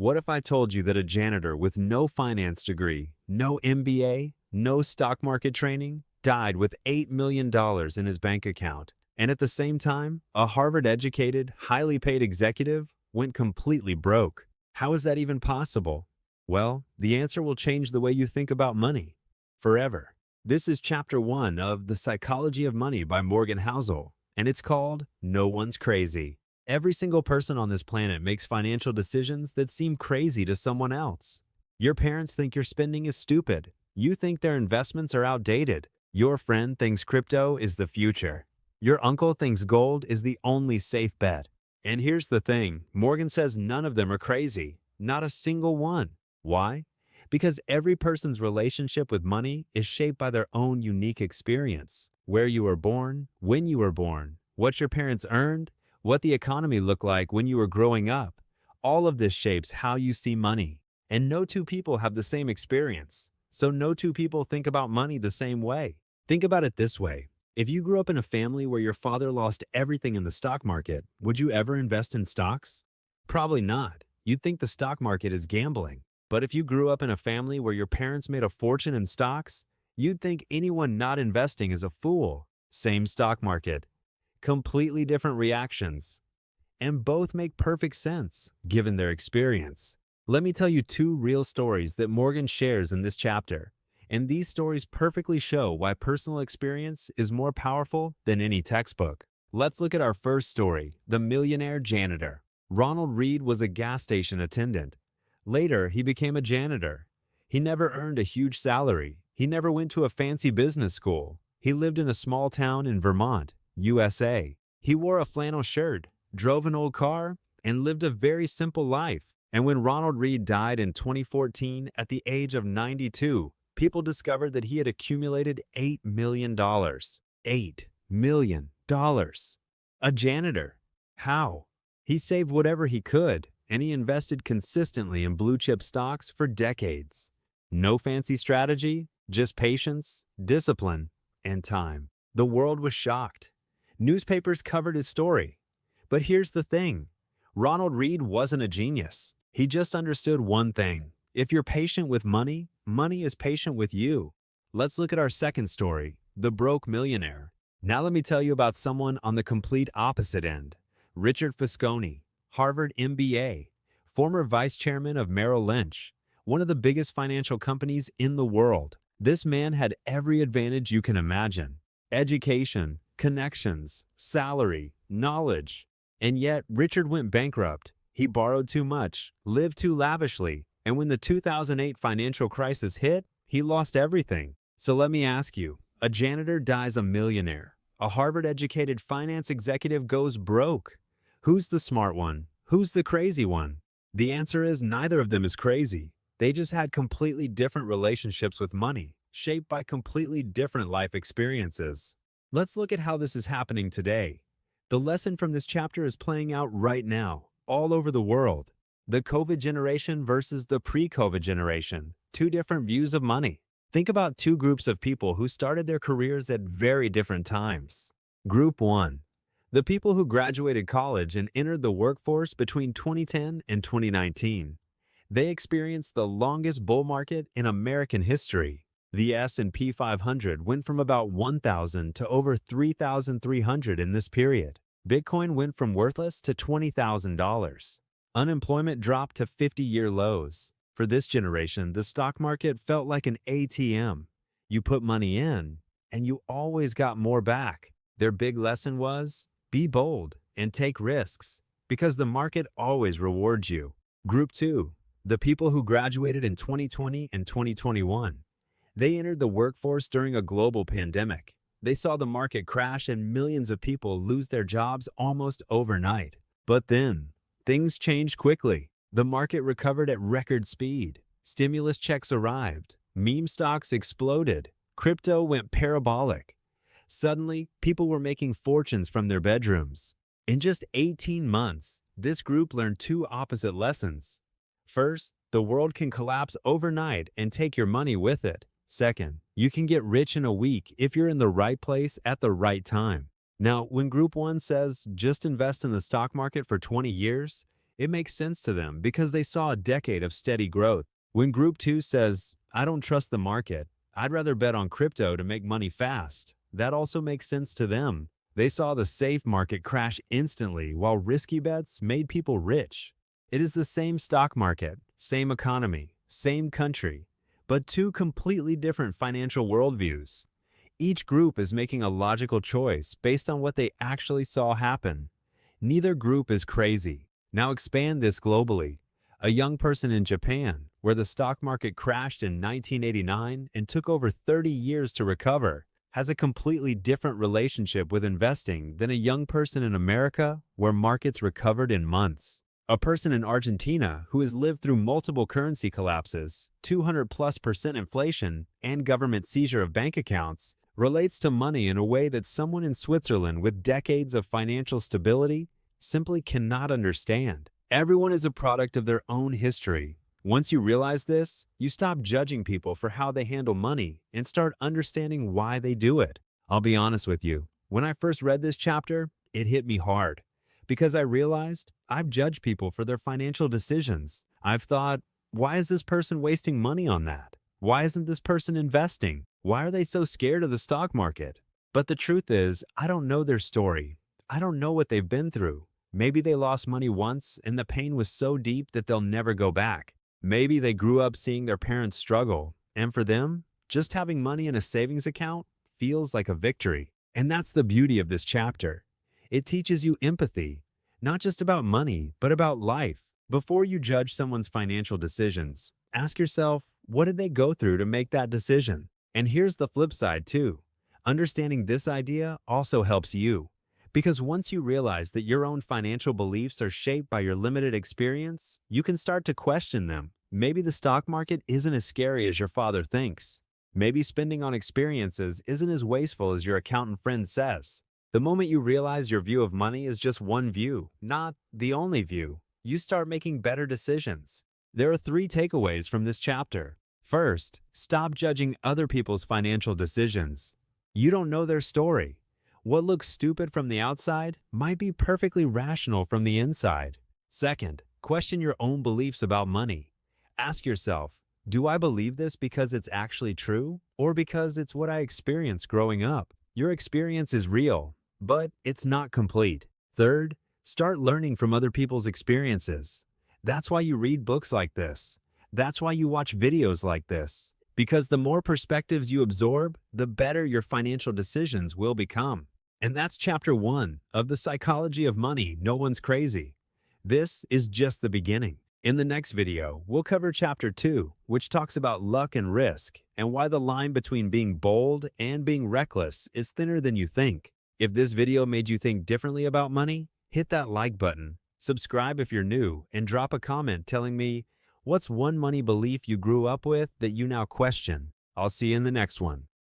What if I told you that a janitor with no finance degree, no MBA, no stock market training, died with $8 million in his bank account, and at the same time, a Harvard-educated, highly paid executive went completely broke? How is that even possible? Well, the answer will change the way you think about money forever. This is Chapter 1 of The Psychology of Money by Morgan Housel, and it's called No One's Crazy. Every single person on this planet makes financial decisions that seem crazy to someone else. Your parents think your spending is stupid. You think their investments are outdated. Your friend thinks crypto is the future. Your uncle thinks gold is the only safe bet. And here's the thing, Morgan says none of them are crazy. Not a single one. Why? Because every person's relationship with money is shaped by their own unique experience. Where you were born, when you were born, what your parents earned, what the economy looked like when you were growing up. All of this shapes how you see money. And no two people have the same experience. So no two people think about money the same way. Think about it this way. If you grew up in a family where your father lost everything in the stock market, would you ever invest in stocks? Probably not. You'd think the stock market is gambling. But if you grew up in a family where your parents made a fortune in stocks, you'd think anyone not investing is a fool. Same stock market. Completely different reactions. And both make perfect sense, given their experience. Let me tell you two real stories that Morgan shares in this chapter. And these stories perfectly show why personal experience is more powerful than any textbook. Let's look at our first story, the millionaire janitor. Ronald Read was a gas station attendant. Later, he became a janitor. He never earned a huge salary. He never went to a fancy business school. He lived in a small town in Vermont, USA. He wore a flannel shirt, drove an old car, and lived a very simple life. And when Ronald Read died in 2014 at the age of 92, people discovered that he had accumulated $8 million. $8 million. A janitor. How? He saved whatever he could, and he invested consistently in blue-chip stocks for decades. No fancy strategy, just patience, discipline, and time. The world was shocked. Newspapers covered his story. But here's the thing. Ronald Read wasn't a genius. He just understood one thing. If you're patient with money, money is patient with you. Let's look at our second story, the broke millionaire. Now let me tell you about someone on the complete opposite end. Richard Fuscone, Harvard MBA, former vice chairman of Merrill Lynch, one of the biggest financial companies in the world. This man had every advantage you can imagine. Education, connections, salary, knowledge. And yet, Richard went bankrupt. He borrowed too much, lived too lavishly, and when the 2008 financial crisis hit, he lost everything. So let me ask you, a janitor dies a millionaire. A Harvard-educated finance executive goes broke. Who's the smart one? Who's the crazy one? The answer is neither of them is crazy. They just had completely different relationships with money, shaped by completely different life experiences. Let's look at how this is happening today. The lesson from this chapter is playing out right now, all over the world. The COVID generation versus the pre-COVID generation. Two different views of money. Think about two groups of people who started their careers at very different times. Group 1. The people who graduated college and entered the workforce between 2010 and 2019. They experienced the longest bull market in American history. The S&P 500 went from about 1,000 to over 3,300 in this period. Bitcoin went from worthless to $20,000. Unemployment dropped to 50-year lows. For this generation, the stock market felt like an ATM. You put money in, and you always got more back. Their big lesson was, be bold and take risks, because the market always rewards you. Group 2. The people who graduated in 2020 and 2021. They entered the workforce during a global pandemic. They saw the market crash and millions of people lose their jobs almost overnight. But then, things changed quickly. The market recovered at record speed. Stimulus checks arrived. Meme stocks exploded. Crypto went parabolic. Suddenly, people were making fortunes from their bedrooms. In just 18 months, this group learned two opposite lessons. First, the world can collapse overnight and take your money with it. Second, you can get rich in a week if you're in the right place at the right time. Now, when Group 1 says just invest in the stock market for 20 years, It makes sense to them because they saw a decade of steady growth. When Group 2 says, I don't trust the market, I'd rather bet on crypto to make money fast, that also makes sense to them. They saw the safe market crash instantly while risky bets made people rich. It is the same stock market, same economy, same country, but two completely different financial worldviews. Each group is making a logical choice based on what they actually saw happen. Neither group is crazy. Now expand this globally. A young person in Japan, where the stock market crashed in 1989 and took over 30 years to recover, has a completely different relationship with investing than a young person in America, where markets recovered in months. A person in Argentina who has lived through multiple currency collapses, 200+% inflation, and government seizure of bank accounts, relates to money in a way that someone in Switzerland with decades of financial stability simply cannot understand. Everyone is a product of their own history. Once you realize this, you stop judging people for how they handle money and start understanding why they do it. I'll be honest with you, when I first read this chapter, it hit me hard. Because I realized I've judged people for their financial decisions. I've thought, why is this person wasting money on that? Why isn't this person investing? Why are they so scared of the stock market? But the truth is, I don't know their story. I don't know what they've been through. Maybe they lost money once and the pain was so deep that they'll never go back. Maybe they grew up seeing their parents struggle, and for them, just having money in a savings account feels like a victory. And that's the beauty of this chapter. It teaches you empathy, not just about money, but about life. Before you judge someone's financial decisions, ask yourself, what did they go through to make that decision? And here's the flip side too. Understanding this idea also helps you. Because once you realize that your own financial beliefs are shaped by your limited experience, you can start to question them. Maybe the stock market isn't as scary as your father thinks. Maybe spending on experiences isn't as wasteful as your accountant friend says. The moment you realize your view of money is just one view, not the only view, you start making better decisions. There are 3 takeaways from this chapter. First, stop judging other people's financial decisions. You don't know their story. What looks stupid from the outside might be perfectly rational from the inside. Second, question your own beliefs about money. Ask yourself, do I believe this because it's actually true or because it's what I experienced growing up? Your experience is real, but it's not complete. Third, start learning from other people's experiences. That's why you read books like this. That's why you watch videos like this. Because the more perspectives you absorb, the better your financial decisions will become. And that's chapter 1 of The Psychology of Money, No One's Crazy. This is just the beginning. In the next video, we'll cover chapter 2, which talks about luck and risk, and why the line between being bold and being reckless is thinner than you think. If this video made you think differently about money, hit that like button, subscribe if you're new, and drop a comment telling me, what's one money belief you grew up with that you now question? I'll see you in the next one.